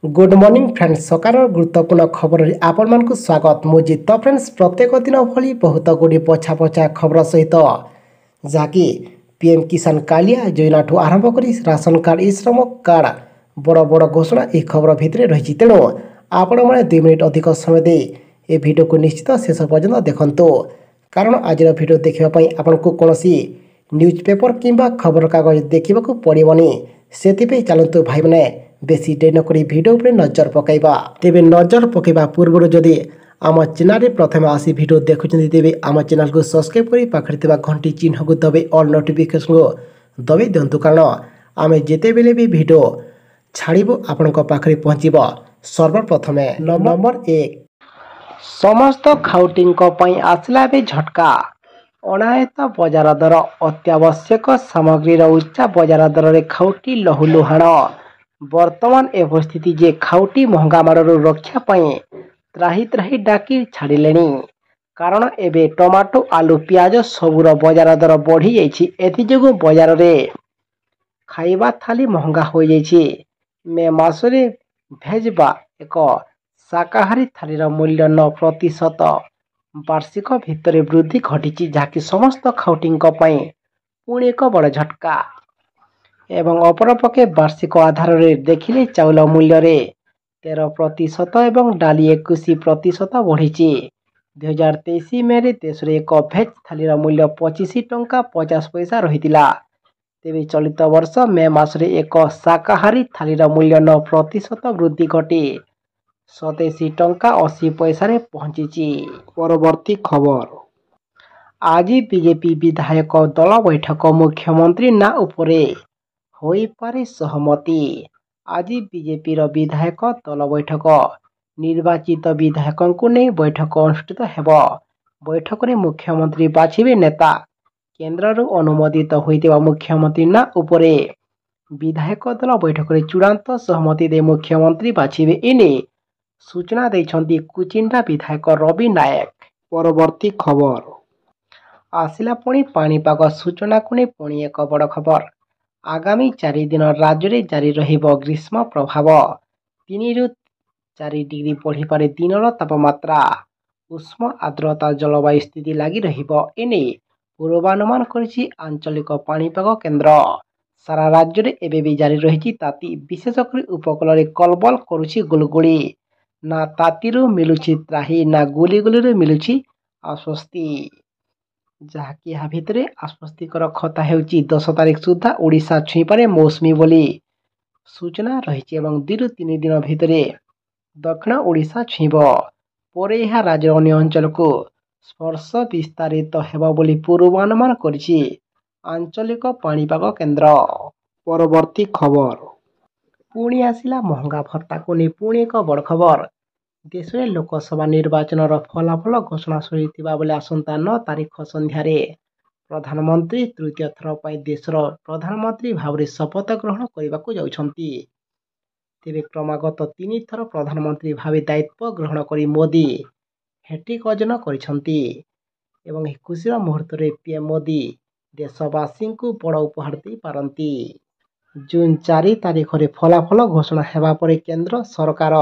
Good morning friends सकार गुरुत्वपूर्ण खबर आपण मानक स्वागत मुझे तो फ्रेंड्स प्रत्येक दिन भली बहुत गुड़ी पछा पछा खबर सहित जहाँकि पीएम किसान कालिया योजना ठू आरंभ कर राशन कार्ड ई श्रम कार्ड बड़ बड़ घोषणा यह खबर भितर रही तेणु आपण मैंने 2 मिनिट अधिक समय दे ए वीडियो को निश्चित शेष पर्यंत देखंतु कारण आज वीडियो देखापी आपन को कौन न्यूज पेपर किंबा खबर कागज देखा पड़ोनी से चलतु भाई मैंने बेसी डेरी नक भिड नजर पकईवा तेज नजर पकईवा पूर्व जदि आम चैनल प्रथम आसी भिड देखुं तेज आम चैनल को सब्सक्राइब कर पाखे घंटी चिन्ह को दबे ऑल नोटिफिकेशन को दबे दिंतु कारण आम जिते बेले भी भिड छाड़ू आपण पाखे पहुँचब सर्वप्रथम नंबर 1 समस्त खाउटी आसला भी झटका अणायत बजार दर अत्यावश्यक सामग्री उच्चा बजार दर में खाउटी लहुलुहाण वर्तमान एवं स्थिति जे खाउटी महंगा मारू रक्षा त्राही त्राही डाकी छाड़िले कारण एबे टमाटो आलू पियाज सबूर बजार दर बढ़ी जाइए बजार में खाइबा थाली महंगा हो जाइए मे मासरे भेजबा एक शाकाहारी थालीर मूल्य 9% वार्षिक भितर वृद्धि घटी जहाँकि समस्त खाउटी पुणी एक बड़ झटका एवं अपरपक्षे वार्षिक आधार में देखिले चाउल मूल्य रे 13% एवं डाली 21% बढ़ी 2023 मे देश में एक भेज थालीर मूल्य 25 टंका 50 पैसा रही तेरे चलित वर्ष मे मासरे एक शाकाहारी थालीर मूल्य 9% वृद्धि घटी 87 टंका 80 पैसा रे पहुंची। परवर्ती खबर आज बीजेपी विधायक दल बैठक मुख्यमंत्री ना उपरे होई पारे सहमति आज बीजेपी विधायक दल बैठक निर्वाचित विधायकों को नहीं बैठक अनुष्ठित हेबो बैठक में मुख्यमंत्री बाछिबे नेता केन्द्र अनुमोदित होइतिबा मुख्यमंत्री ना उपरे विधायक दल बैठक में चूड़ांत सहमति दे मुख्यमंत्री बाछिबे इने सूचना देछंती कुचिंडा विधायक रवि नायक। परवर्ती खबर आसिला पुणी पाणीपाग सूचना को नहीं पुणी एक बड़ खबर आगामी 4 दिन राज्य में जारी रहिबो ग्रीष्म प्रभाव 3 ରୁ 4 डिग्री बढ़ीपारे दिन तापमात्रा उष्म आर्द्रता जलवायु स्थिति लगी रहिबो एने पूर्वानुमान करिछि आंचलिक पाणीपाग केन्द्र सारा राज्य में एबे भी जारी रही ताती विशेषकर उपकूल में कलबल करुछि गुलगुली ना तातीरू मिलुछि त्राही ना गुलिगुली मिलुछि आश्वस्ति जहाँकि यहाँ भितर आश्वस्तिकर कथा होउछि 10 तारिख सुधा ओडिशा छुईपारे मौसुमी बोली सूचना रही 2 ରୁ 3 दिन भितर दक्षिण ओडिशा छुईब पर यह राज्य अन्य अंचल को स्पर्श विस्तारित हेबो बोली पूर्वानुमान करिछि आंचलिक पाणीपाग केन्द्र। परवर्ती खबर पुणी आसिला महंगा भत्ता को नहीं पुणी एक बड़ खबर देश में लोकसभा निर्वाचन फलाफल घोषणा सरिथिबा बेले आसंता 9 तारिख संध्यारे प्रधानमंत्री तृतीय थर पर देशर प्रधानमंत्री भाव में शपथ ग्रहण करने को जाउछंती तेरे क्रमागत 3 थर प्रधानमंत्री भाव दायित्व ग्रहण करी मोदी हैट्रिक अर्जन करिछंती एवं खुशीर मुहूर्त में पीएम मोदी देशवासी को बड़ उपहार दे पारंती। जून 4 तारिख में फलाफल घोषणा हेबा परे केंद्र सरकार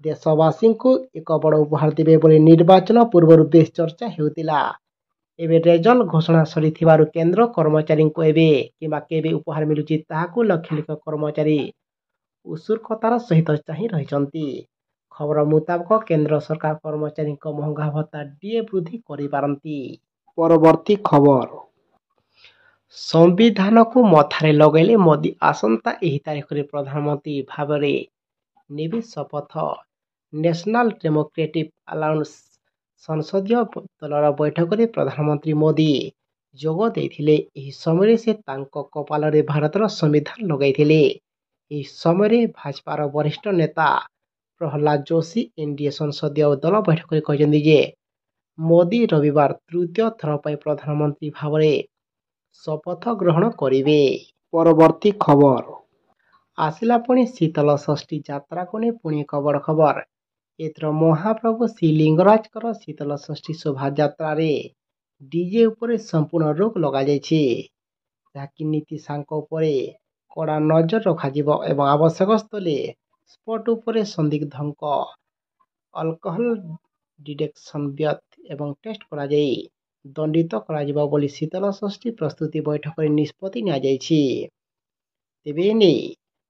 देशवासी को एक बड़ उपहार देवे बोले निर्वाचन पूर्व बेस चर्चा हेउतिला एबे रेजल्ट घोषणा सरिथिबारु केंद्र कर्मचारी को एबे किबा केबे उपहार मिलुछि ताहाकु लक्ष लक्ष कर्मचारी उत्सुकतार सहित चाहि रहिछंती खबर मुताबक केंद्र सरकार कर्मचारी को महंगा भत्ता डीए वृद्धि करि पारंती। परवर्ती खबर संविधान को मथारे लगैले मोदी आसंता एही तारिख रे प्रधानमंत्री भाव में नेबे शपथ नेशनल डेमोक्रेटिक अलायंस संसदीय दलर बैठक में प्रधानमंत्री मोदी जोग देथिले एही समय से तांको कपाल रे भारतर संविधान लगाइथिले एही समय भाजपार वरिष्ठ नेता प्रहलाद जोशी एनडीए संसदीय दल बैठक में कहते जे मोदी रविवार तृतीय थर पर प्रधानमंत्री भाव में शपथ ग्रहण करिवे। परवर्ती खबर आसिला पुणी शीतल षष्ठी यात्रा को नहीं पुणी एक बड़ खबर एथर महाप्रभु श्रीलिंगराज शीतल षष्ठी शोभा यात्रा रे डीजे उपरे संपूर्ण रोक लगा जाइछे जहाँकि नीतीशांक उपरे कड़ा नजर रखाଯିब एवं आवश्यक स्थले ସ୍ପଟ୍ ଉପରେ ସନ୍ଦିଗ୍ଧଙ୍କ ଆଲକୋହଲ ଡିଟେକ୍ସନ୍ ବ୍ୟର୍ଥ ଏବଂ ଟେଷ୍ଟ କରାଯାଇ ଦଣ୍ଡିତ କରାଯିବ ବୋଲି ଶୀତଳଷଷ୍ଠୀ ପ୍ରସ୍ତୁତି ବୈଠକରେ ନିଷ୍ପତ୍ତି ନିଆଯାଇଛି। ତେବେ ଏନେଇ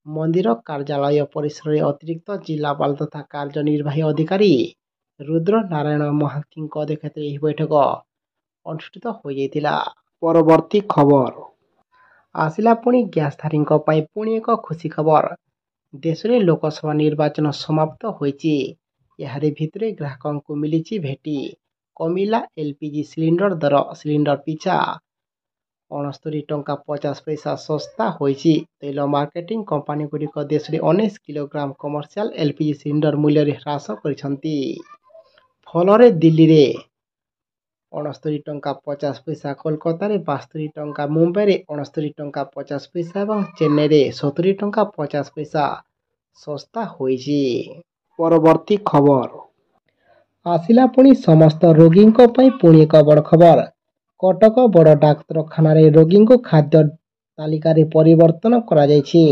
ମନ୍ଦିର କାର୍ଯ୍ୟାଳୟ ପରିସରରେ ଅତିରିକ୍ତ ଜିଲ୍ଲାପାଳ ତଥା କାର୍ଯ୍ୟନିର୍ବାହୀ ଅଧିକାରୀ ରୁଦ୍ର ନାରାୟଣ ମହାନ୍ତିଙ୍କ ଅଧ୍ୟକ୍ଷତାରେ ଏହି ବୈଠକ ଅନୁଷ୍ଠିତ ହୋଇଯାଇଥିଲା। ପରବର୍ତ୍ତୀ ଖବର ଆସିଲା ପୁଣି ଗ୍ୟାସ୍ଧାରୀଙ୍କ ପାଇଁ ପୁଣି ଏକ ଖୁସି ଖବର। ଦେଶରେ ଲୋକସଭା ନିର୍ବାଚନ ସମାପ୍ତ ହୋଇଛି। ଏହାରି ଭିତରେ ଗ୍ରାହକଙ୍କୁ ମିଳିଛି ଭେଟି। କମିଲା ଏଲ୍‌ପିଜି ସିଲିଣ୍ଡର ଦର। ସିଲିଣ୍ଡର ପିଛା 69.50 ଶସ୍ତା ହୋଇଛି। ତୈଳ ମାର୍କେଟିଂ କମ୍ପାନୀଗୁଡ଼ିକ ଦେଶରେ 19 କିଲୋଗ୍ରାମ କମର୍ସିଆଲ ଏଲ୍‌ପିଜି ସିଲିଣ୍ଡର ମୂଲ୍ୟରେ ହ୍ରାସ କରିଛନ୍ତି। ଫଳରେ ଦିଲ୍ଲୀରେ 69.50, କୋଲକାତାରେ 72 ଟଙ୍କା, ମୁମ୍ବାଇରେ 69.50 ଏବଂ ଚେନ୍ନାଇରେ 70.50 ଶସ୍ତା ହୋଇଛି। ପରବର୍ତ୍ତୀ ଖବର ଆସିଲା ପୁଣି ସମସ୍ତ ରୋଗୀଙ୍କ ପାଇଁ ପୁଣି ଏକ ବଡ଼ ଖବର। କଟକ ବଡ଼ ଡାକ୍ତରଖାନାରେ ରୋଗୀଙ୍କୁ ଖାଦ୍ୟ ତାଲିକାରେ ପରିବର୍ତ୍ତନ କରାଯାଇଛି।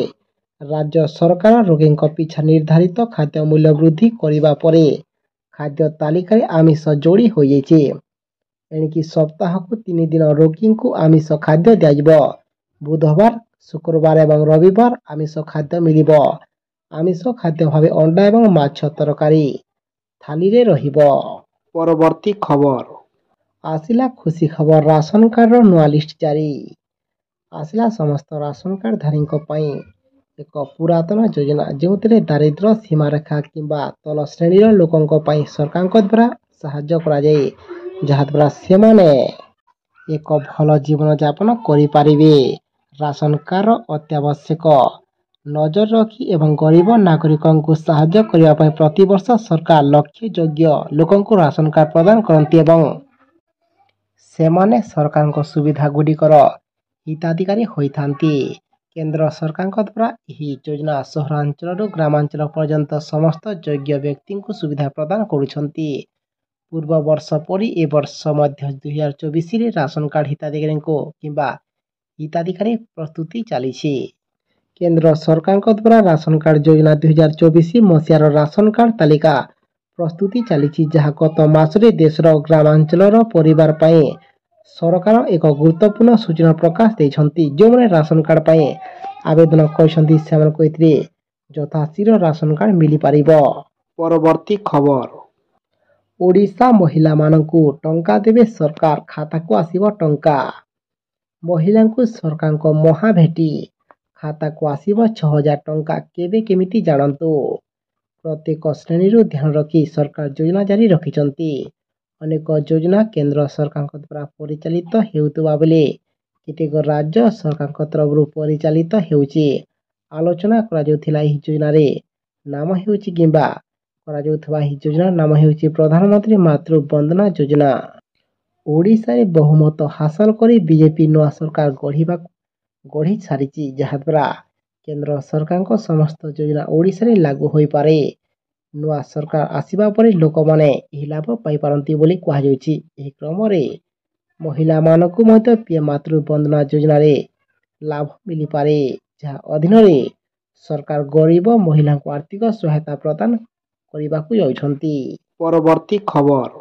ରାଜ୍ୟ ସରକାର ରୋଗୀଙ୍କ ପିଛା ନିର୍ଦ୍ଧାରିତ ଖାଦ୍ୟ ମୂଲ୍ୟ ବୃଦ୍ଧି କରିବା ପରେ ଖାଦ୍ୟ ତାଲିକାରେ ଆମିଷ ଯୋଡ଼ି ହୋଇଯାଇଛି। ଏଣିକି ସପ୍ତାହକୁ 3 ଦିନ ରୋଗୀଙ୍କୁ ଆମିଷ ଖାଦ୍ୟ ଦିଆଯିବ। ବୁଧବାର, ଶୁକ୍ରବାର ଏବଂ ରବିବାର ଆମିଷ ଖାଦ୍ୟ ମିଳିବ। ଆମିଷ ଖାଦ୍ୟ ଭାବେ ଅଣ୍ଡା ଏବଂ ମାଛ ତରକାରୀ ଥାଲିରେ ରହିବ। ପରବର୍ତ୍ତୀ ଖବର ଆସିଲା ଖୁସି ଖବର। ରାସନ କାର୍ଡର ନୂଆ ଲିଷ୍ଟ ଜାରି। ଆସିଲା ସମସ୍ତ ରାସନ କାର୍ଡଧାରୀଙ୍କ ପାଇଁ ଏକ ପୁରାତନ ଯୋଜନା, ଯେଉଁଥିରେ ଦାରିଦ୍ର୍ୟ ସୀମାରେଖା କିମ୍ବା ତଳ ଶ୍ରେଣୀର ଲୋକଙ୍କ ପାଇଁ ସରକାରଙ୍କ ଦ୍ୱାରା ସାହାଯ୍ୟ କରାଯାଏ, ଯାହାଦ୍ୱାରା ସେମାନେ ଏକ ଭଲ ଜୀବନଯାପନ କରିପାରିବେ। ରାସନ କାର୍ଡର ଅତ୍ୟାବଶ୍ୟକ ନଜର ରଖି ଏବଂ ଗରିବ ନାଗରିକଙ୍କୁ ସାହାଯ୍ୟ କରିବା ପାଇଁ ପ୍ରତିବର୍ଷ ସରକାର ଲକ୍ଷେ ଯୋଗ୍ୟ ଲୋକଙ୍କୁ ରାସନ କାର୍ଡ ପ୍ରଦାନ କରନ୍ତି ଏବଂ ସେମାନେ ସରକାରଙ୍କ ସୁବିଧାଗୁଡ଼ିକର ହିତାଧିକାରୀ ହୋଇଥାନ୍ତି। କେନ୍ଦ୍ର ସରକାରଙ୍କ ଦ୍ୱାରା ଏହି ଯୋଜନା ସହରାଞ୍ଚଳରୁ ଗ୍ରାମାଞ୍ଚଳ ପର୍ଯ୍ୟନ୍ତ ସମସ୍ତ ଯୋଗ୍ୟ ବ୍ୟକ୍ତିଙ୍କୁ ସୁବିଧା ପ୍ରଦାନ କରୁଛନ୍ତି। ପୂର୍ବ ବର୍ଷ ପରି ଏ ବର୍ଷ ମଧ୍ୟ 2024ରେ ରାସନ କାର୍ଡ ହିତାଧିକାରୀଙ୍କୁ କିମ୍ବା ହିତାଧିକାରୀ ପ୍ରସ୍ତୁତି ଚାଲିଛି। କେନ୍ଦ୍ର ସରକାରଙ୍କ ଦ୍ୱାରା ରାସନ କାର୍ଡ ଯୋଜନା 2024 ମସିହାର ରାସନ କାର୍ଡ ତାଲିକା ପ୍ରସ୍ତୁତି ଚାଲିଛି, ଯାହା ଗତ ମାସରେ ଦେଶର ଗ୍ରାମାଞ୍ଚଳର ପରିବାର ପାଇଁ ସରକାର ଏକ ଗୁରୁତ୍ୱପୂର୍ଣ୍ଣ ସୂଚନା ପ୍ରକାଶ ଦେଇଛନ୍ତି। ଯେଉଁମାନେ ରାସନ କାର୍ଡ ପାଇଁ ଆବେଦନ କରିଛନ୍ତି ସେମାନଙ୍କୁ ଏଥିରେ ଯଥାଶୀଘ୍ର ରାସନ କାର୍ଡ ମିଳିପାରିବ। ପରବର୍ତ୍ତୀ ଖବର ଓଡ଼ିଶା ମହିଳାମାନଙ୍କୁ ଟଙ୍କା ଦେବେ ସରକାର, ଖାତାକୁ ଆସିବ ଟଙ୍କା। ମହିଳାଙ୍କୁ ସରକାରଙ୍କ ମହାଭେଟି। ଖାତାକୁ ଆସିବ 6,000 ଟଙ୍କା। କେବେ କେମିତି ଜାଣନ୍ତୁ। ପ୍ରତ୍ୟେକ ଶ୍ରେଣୀରୁ ଧ୍ୟାନ ରଖି ସରକାର ଯୋଜନା ଜାରି ରଖିଛନ୍ତି। ଅନେକ ଯୋଜନା କେନ୍ଦ୍ର ସରକାରଙ୍କ ଦ୍ୱାରା ପରିଚାଳିତ ହେଉଥିବା ବେଳେ କେତେକ ରାଜ୍ୟ ସରକାରଙ୍କ ତରଫରୁ ପରିଚାଳିତ ହେଉଛି। ଆଲୋଚନା କରାଯାଉଥିଲା ଏହି ଯୋଜନାରେ ନାମ ହେଉଛି କିମ୍ବା କରାଯାଉଥିବା ଏହି ଯୋଜନାର ନାମ ହେଉଛି ପ୍ରଧାନମନ୍ତ୍ରୀ ମାତୃ ବନ୍ଦନା ଯୋଜନା। ଓଡ଼ିଶାରେ ବହୁମତ ହାସଲ କରି ବିଜେପି ନୂଆ ସରକାର ଗଢ଼ି ସାରିଛି, ଯାହାଦ୍ୱାରା କେନ୍ଦ୍ର ସରକାରଙ୍କ ସମସ୍ତ ଯୋଜନା ଓଡ଼ିଶାରେ ଲାଗୁ ହୋଇପାରେ। ନୂଆ ସରକାର ଆସିବା ପରେ ଲୋକମାନେ ଏହି ଲାଭ ପାଇପାରନ୍ତି ବୋଲି କୁହାଯାଉଛି। ଏହି କ୍ରମରେ ମହିଳାମାନଙ୍କୁ ମଧ୍ୟ ପିଏମ୍ ମାତୃ ବନ୍ଦନା ଯୋଜନାରେ ଲାଭ ମିଳିପାରେ, ଯାହା ଅଧୀନରେ ସରକାର ଗରିବ ମହିଳାଙ୍କୁ ଆର୍ଥିକ ସହାୟତା ପ୍ରଦାନ କରିବାକୁ ଯାଉଛନ୍ତି। ପରବର୍ତ୍ତୀ ଖବର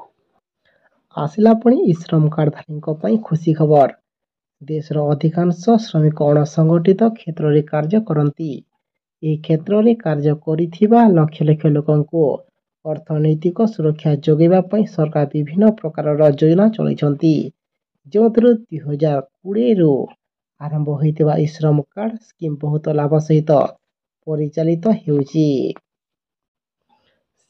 ଆସିଲା ପୁଣି ଇ-ଶ୍ରମ କାର୍ଡଧାରୀଙ୍କ ପାଇଁ ଖୁସି ଖବର। ଦେଶର ଅଧିକାଂଶ ଶ୍ରମିକ ଅଣସଂଗଠିତ କ୍ଷେତ୍ରରେ କାର୍ଯ୍ୟ କରନ୍ତି। ଏହି କ୍ଷେତ୍ରରେ କାର୍ଯ୍ୟ କରିଥିବା ଲକ୍ଷ ଲକ୍ଷ ଲୋକଙ୍କୁ ଅର୍ଥନୈତିକ ସୁରକ୍ଷା ଯୋଗାଇବା ପାଇଁ ସରକାର ବିଭିନ୍ନ ପ୍ରକାରର ଯୋଜନା ଚଳାଇଛନ୍ତି, ଯେଉଁଥିରୁ 2020ରୁ ଆରମ୍ଭ ହୋଇଥିବା ଇ-ଶ୍ରମ କାର୍ଡ ସ୍କିମ୍ ବହୁତ ଲାଭ ସହିତ ପରିଚାଳିତ ହେଉଛି।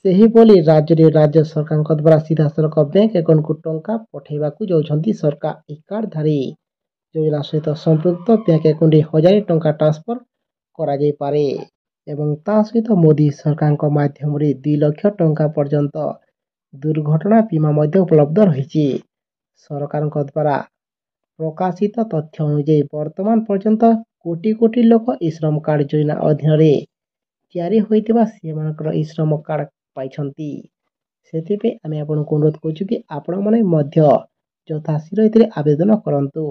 ସେହିଭଳି ରାଜ୍ୟରେ ରାଜ୍ୟ ସରକାରଙ୍କ ଦ୍ୱାରା ସିଧାସଳଖ ବ୍ୟାଙ୍କ ଆକାଉଣ୍ଟକୁ ଟଙ୍କା ପଠାଇବାକୁ ଯାଉଛନ୍ତି ସରକାର। ଏହି କାର୍ଡଧାରୀ ଯୋଜନା ସହିତ ସମ୍ପୃକ୍ତ ବ୍ୟାଙ୍କ ଆକାଉଣ୍ଟରେ 1,000 ଟଙ୍କା ଟ୍ରାନ୍ସଫର କରାଯାଇପାରେ ଏବଂ ତା ସହିତ ମୋଦି ସରକାରଙ୍କ ମାଧ୍ୟମରେ 2 ଲକ୍ଷ ଟଙ୍କା ପର୍ଯ୍ୟନ୍ତ ଦୁର୍ଘଟଣା ବୀମା ମଧ୍ୟ ଉପଲବ୍ଧ ରହିଛି। ସରକାରଙ୍କ ଦ୍ୱାରା ପ୍ରକାଶିତ ତଥ୍ୟ ଅନୁଯାୟୀ ବର୍ତ୍ତମାନ ପର୍ଯ୍ୟନ୍ତ କୋଟି କୋଟି ଲୋକ ଇ-ଶ୍ରମ କାର୍ଡ ଯୋଜନା ଅଧୀନରେ ତିଆରି ହୋଇଥିବା ସେମାନଙ୍କର ଇ-ଶ୍ରମ କାର୍ଡ ପାଇଛନ୍ତି। ସେଥିପାଇଁ ଆମେ ଆପଣଙ୍କୁ ଅନୁରୋଧ କରୁଛୁ କି ଆପଣମାନେ ମଧ୍ୟ ଯଥାଶୀଘ୍ର ଏଥିରେ ଆବେଦନ କରନ୍ତୁ।